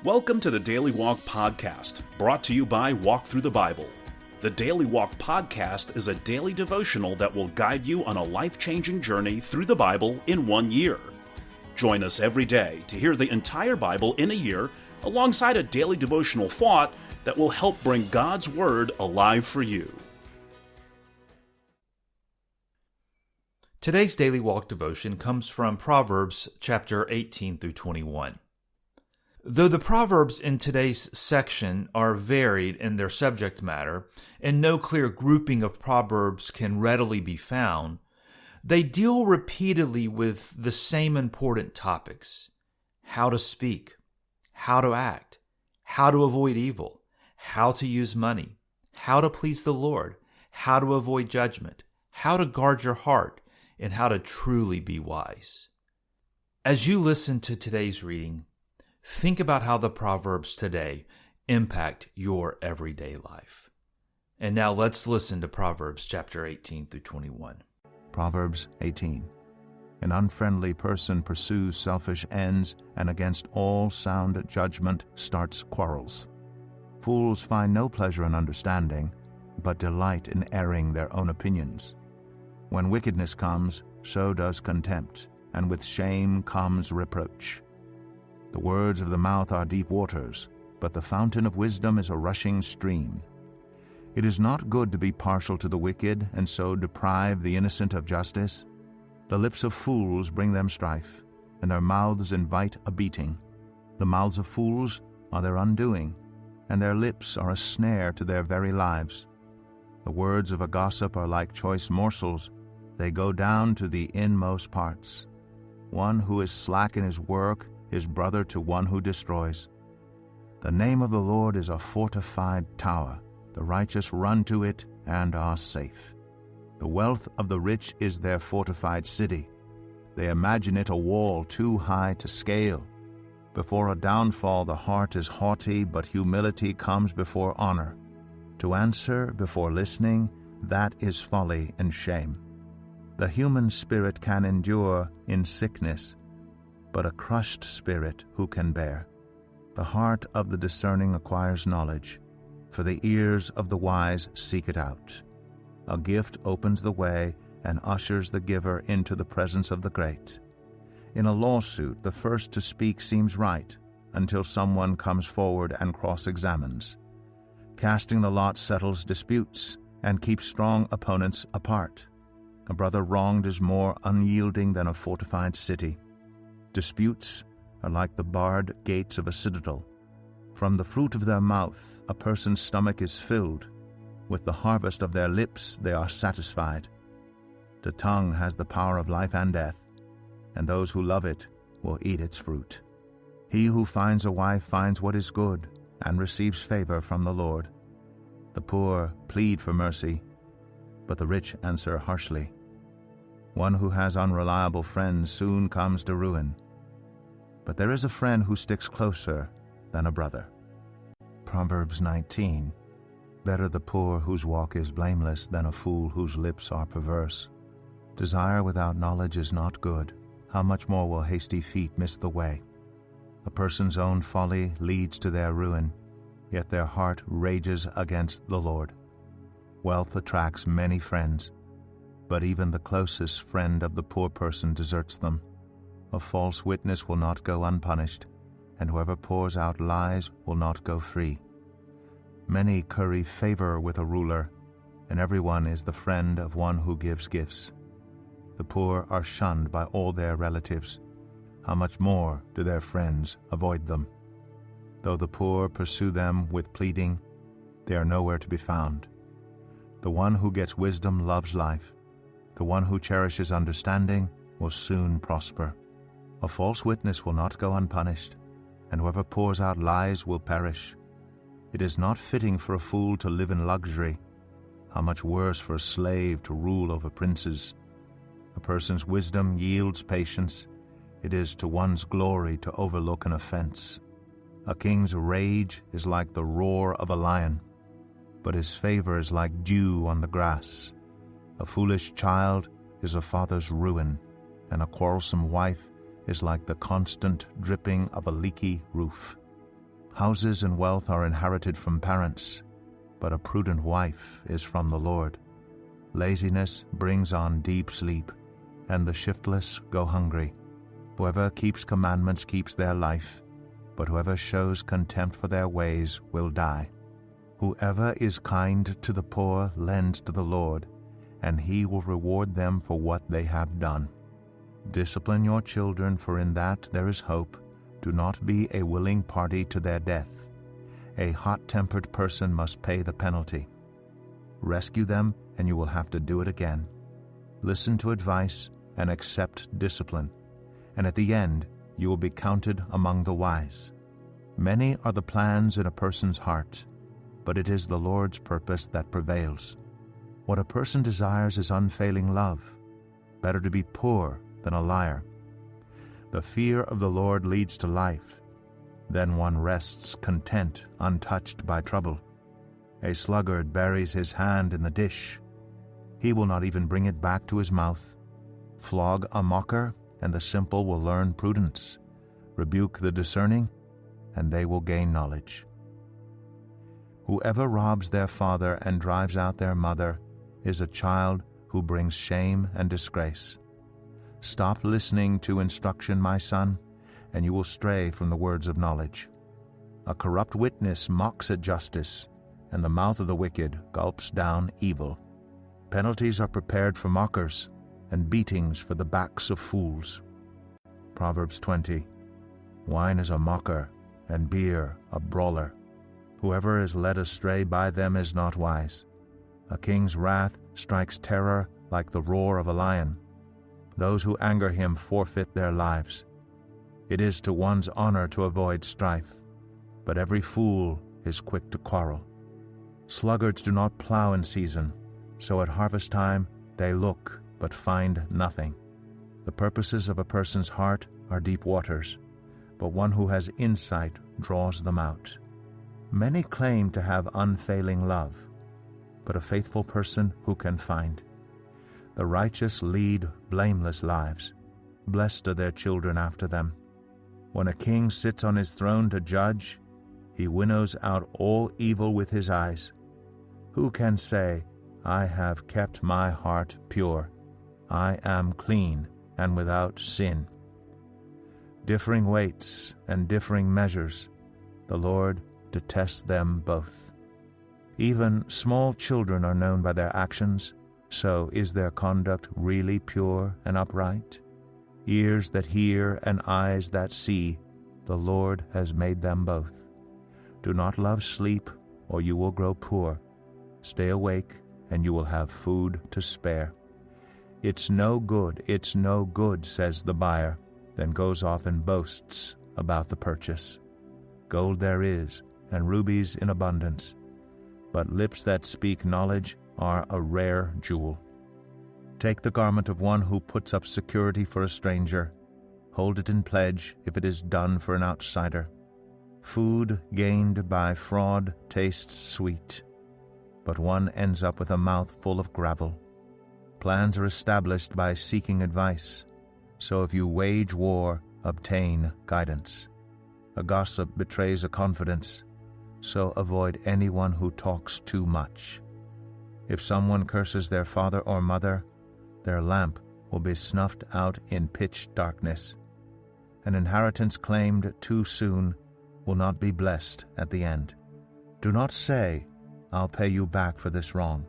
Welcome to the Daily Walk Podcast, brought to you by Walk Thru the Bible. The Daily Walk Podcast is a daily devotional that will guide you on a life-changing journey through the Bible in 1 year. Join us every day to hear the entire Bible in a year, alongside a daily devotional thought that will help bring God's Word alive for you. Today's Daily Walk devotion comes from Proverbs chapter 18 through 21. Though the Proverbs in today's section are varied in their subject matter, and no clear grouping of Proverbs can readily be found, they deal repeatedly with the same important topics: how to speak, how to act, how to avoid evil, how to use money, how to please the Lord, how to avoid judgment, how to guard your heart, and how to truly be wise. As you listen to today's reading, think about how the Proverbs today impact your everyday life. And now let's listen to Proverbs chapter 18 through 21. Proverbs 18. An unfriendly person pursues selfish ends, and against all sound judgment starts quarrels. Fools find no pleasure in understanding, but delight in airing their own opinions. When wickedness comes, so does contempt, and with shame comes reproach. The words of the mouth are deep waters, but the fountain of wisdom is a rushing stream. It is not good to be partial to the wicked, and so deprive the innocent of justice. The lips of fools bring them strife, and their mouths invite a beating. The mouths of fools are their undoing, and their lips are a snare to their very lives. The words of a gossip are like choice morsels. They go down to the inmost parts. One who is slack in his work is brother to one who destroys. The name of the Lord is a fortified tower. The righteous run to it and are safe. The wealth of the rich is their fortified city. They imagine it a wall too high to scale. Before a downfall the heart is haughty, but humility comes before honor. To answer before listening, that is folly and shame. The human spirit can endure in sickness, but a crushed spirit who can bear? The heart of the discerning acquires knowledge, for the ears of the wise seek it out. A gift opens the way and ushers the giver into the presence of the great. In a lawsuit, the first to speak seems right, until someone comes forward and cross-examines. Casting the lot settles disputes and keeps strong opponents apart. A brother wronged is more unyielding than a fortified city. Disputes are like the barred gates of a citadel. From the fruit of their mouth a person's stomach is filled. With the harvest of their lips they are satisfied. The tongue has the power of life and death, and those who love it will eat its fruit. He who finds a wife finds what is good, and receives favor from the Lord. The poor plead for mercy, but the rich answer harshly. One who has unreliable friends soon comes to ruin, but there is a friend who sticks closer than a brother. Proverbs 19. Better the poor whose walk is blameless than a fool whose lips are perverse. Desire without knowledge is not good. How much more will hasty feet miss the way? A person's own folly leads to their ruin, yet their heart rages against the Lord. Wealth attracts many friends, but even the closest friend of the poor person deserts them. A false witness will not go unpunished, and whoever pours out lies will not go free. Many curry favor with a ruler, and everyone is the friend of one who gives gifts. The poor are shunned by all their relatives. How much more do their friends avoid them? Though the poor pursue them with pleading, they are nowhere to be found. The one who gets wisdom loves life. The one who cherishes understanding will soon prosper. A false witness will not go unpunished, and whoever pours out lies will perish. It is not fitting for a fool to live in luxury. How much worse for a slave to rule over princes. A person's wisdom yields patience. It is to one's glory to overlook an offense. A king's rage is like the roar of a lion, but his favor is like dew on the grass. A foolish child is a father's ruin, and a quarrelsome wife is like the constant dripping of a leaky roof. Houses and wealth are inherited from parents, but a prudent wife is from the Lord. Laziness brings on deep sleep, and the shiftless go hungry. Whoever keeps commandments keeps their life, but whoever shows contempt for their ways will die. Whoever is kind to the poor lends to the Lord, and he will reward them for what they have done. Discipline your children, for in that there is hope. Do not be a willing party to their death. A hot-tempered person must pay the penalty. Rescue them, and you will have to do it again. Listen to advice and accept discipline, and at the end you will be counted among the wise. Many are the plans in a person's heart, but it is the Lord's purpose that prevails. What a person desires is unfailing love. Better to be poor than a liar. The fear of the Lord leads to life. Then one rests content, untouched by trouble. A sluggard buries his hand in the dish. He will not even bring it back to his mouth. Flog a mocker, and the simple will learn prudence. Rebuke the discerning, and they will gain knowledge. Whoever robs their father and drives out their mother is a child who brings shame and disgrace. Stop listening to instruction, my son, and you will stray from the words of knowledge. A corrupt witness mocks at justice, and the mouth of the wicked gulps down evil. Penalties are prepared for mockers, and beatings for the backs of fools. Proverbs 20. Wine is a mocker, and beer a brawler. Whoever is led astray by them is not wise. A king's wrath strikes terror like the roar of a lion. Those who anger him forfeit their lives. It is to one's honor to avoid strife, but every fool is quick to quarrel. Sluggards do not plow in season, so at harvest time they look but find nothing. The purposes of a person's heart are deep waters, but one who has insight draws them out. Many claim to have unfailing love, but a faithful person who can find? The righteous lead blameless lives. Blessed are their children after them. When a king sits on his throne to judge, he winnows out all evil with his eyes. Who can say, I have kept my heart pure. I am clean and without sin. Differing weights and differing measures, the Lord detests them both. Even small children are known by their actions, so is their conduct really pure and upright? Ears that hear and eyes that see, the Lord has made them both. Do not love sleep, or you will grow poor. Stay awake, and you will have food to spare. It's no good, says the buyer, then goes off and boasts about the purchase. Gold there is, and rubies in abundance, but lips that speak knowledge are a rare jewel. Take the garment of one who puts up security for a stranger. Hold it in pledge if it is done for an outsider. Food gained by fraud tastes sweet, but one ends up with a mouth full of gravel. Plans are established by seeking advice, so if you wage war, obtain guidance. A gossip betrays a confidence, so avoid anyone who talks too much. If someone curses their father or mother, their lamp will be snuffed out in pitch darkness. An inheritance claimed too soon will not be blessed at the end. Do not say, I'll pay you back for this wrong.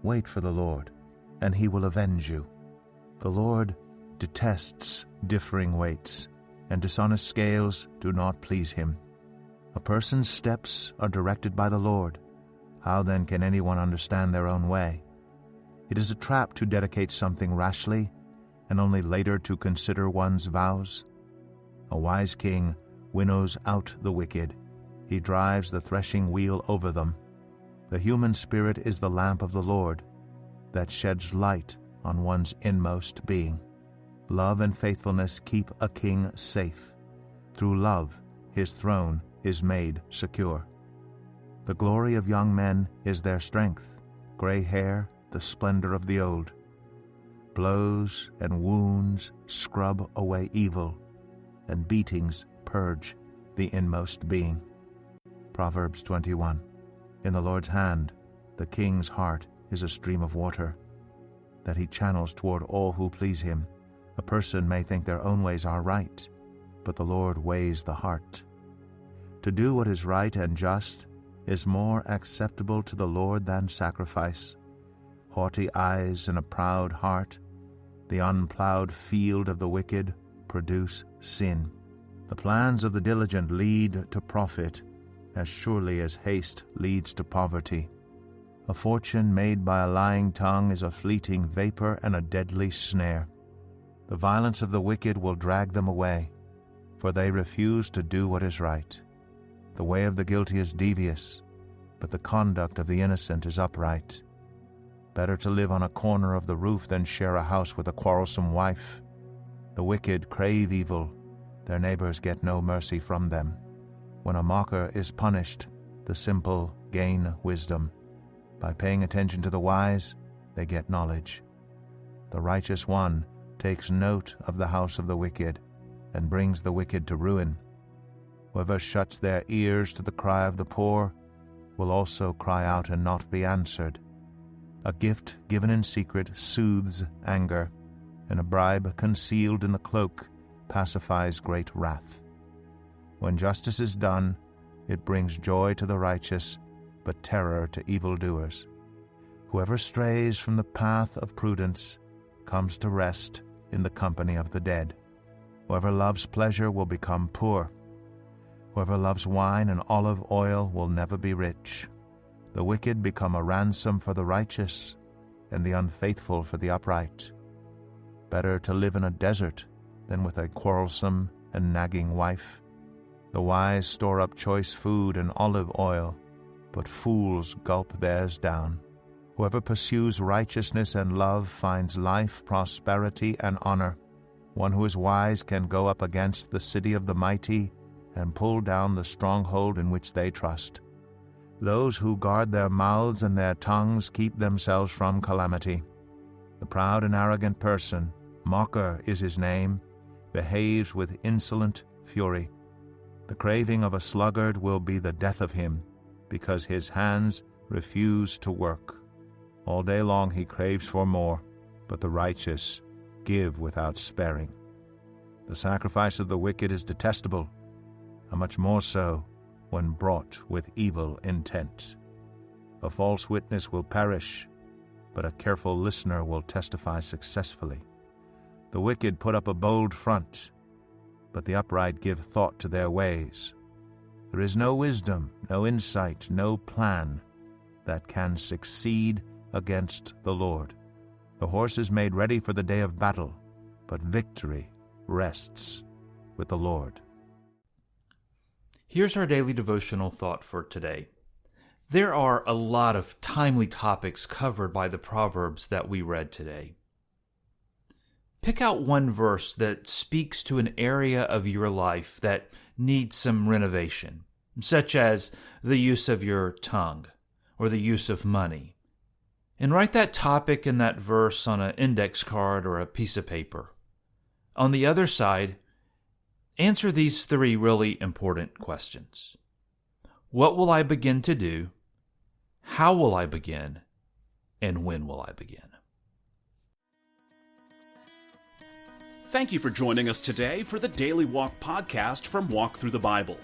Wait for the Lord, and he will avenge you. The Lord detests differing weights, and dishonest scales do not please him. A person's steps are directed by the Lord. How then can anyone understand their own way? It is a trap to dedicate something rashly, and only later to consider one's vows. A wise king winnows out the wicked. He drives the threshing wheel over them. The human spirit is the lamp of the Lord that sheds light on one's inmost being. Love and faithfulness keep a king safe. Through love, his throne is made secure. The glory of young men is their strength, gray hair, the splendor of the old. Blows and wounds scrub away evil, and beatings purge the inmost being. Proverbs 21. In the Lord's hand, the king's heart is a stream of water, that he channels toward all who please him. A person may think their own ways are right, but the Lord weighs the heart. To do what is right and just is more acceptable to the Lord than sacrifice. Haughty eyes and a proud heart, the unplowed field of the wicked, produce sin. The plans of the diligent lead to profit, as surely as haste leads to poverty. A fortune made by a lying tongue is a fleeting vapor and a deadly snare. The violence of the wicked will drag them away, for they refuse to do what is right. The way of the guilty is devious, but the conduct of the innocent is upright. Better to live on a corner of the roof than share a house with a quarrelsome wife. The wicked crave evil, their neighbors get no mercy from them. When a mocker is punished, the simple gain wisdom. By paying attention to the wise, they get knowledge. The righteous one takes note of the house of the wicked, and brings the wicked to ruin. Whoever shuts their ears to the cry of the poor will also cry out and not be answered. A gift given in secret soothes anger, and a bribe concealed in the cloak pacifies great wrath. When justice is done, it brings joy to the righteous, but terror to evildoers. Whoever strays from the path of prudence comes to rest in the company of the dead. Whoever loves pleasure will become poor. Whoever loves wine and olive oil will never be rich. The wicked become a ransom for the righteous, and the unfaithful for the upright. Better to live in a desert than with a quarrelsome and nagging wife. The wise store up choice food and olive oil, but fools gulp theirs down. Whoever pursues righteousness and love finds life, prosperity, and honor. One who is wise can go up against the city of the mighty and pull down the stronghold in which they trust. Those who guard their mouths and their tongues keep themselves from calamity. The proud and arrogant person, mocker is his name, behaves with insolent fury. The craving of a sluggard will be the death of him, because his hands refuse to work. All day long he craves for more, but the righteous give without sparing. The sacrifice of the wicked is detestable, how much more so when brought with evil intent. A false witness will perish, but a careful listener will testify successfully. The wicked put up a bold front, but the upright give thought to their ways. There is no wisdom, no insight, no plan that can succeed against the Lord. The horse is made ready for the day of battle, but victory rests with the Lord. Here's our daily devotional thought for today. There are a lot of timely topics covered by the Proverbs that we read today. Pick out one verse that speaks to an area of your life that needs some renovation, such as the use of your tongue or the use of money, and write that topic and that verse on an index card or a piece of paper. On the other side, answer these 3 really important questions. What will I begin to do? How will I begin? And when will I begin? Thank you for joining us today for the Daily Walk Podcast from Walk Thru the Bible.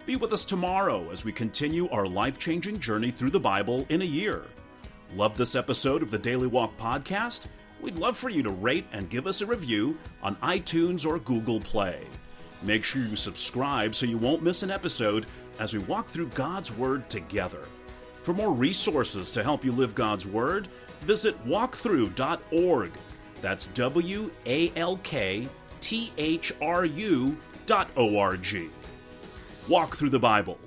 Be with us tomorrow as we continue our life-changing journey through the Bible in a year. Love this episode of the Daily Walk Podcast? We'd love for you to rate and give us a review on iTunes or Google Play. Make sure you subscribe so you won't miss an episode as we walk through God's Word together. For more resources to help you live God's Word, visit walkthru.org. That's WALKTHRU.org. Walk through the Bible.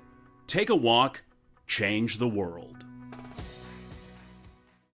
Take a walk, change the world.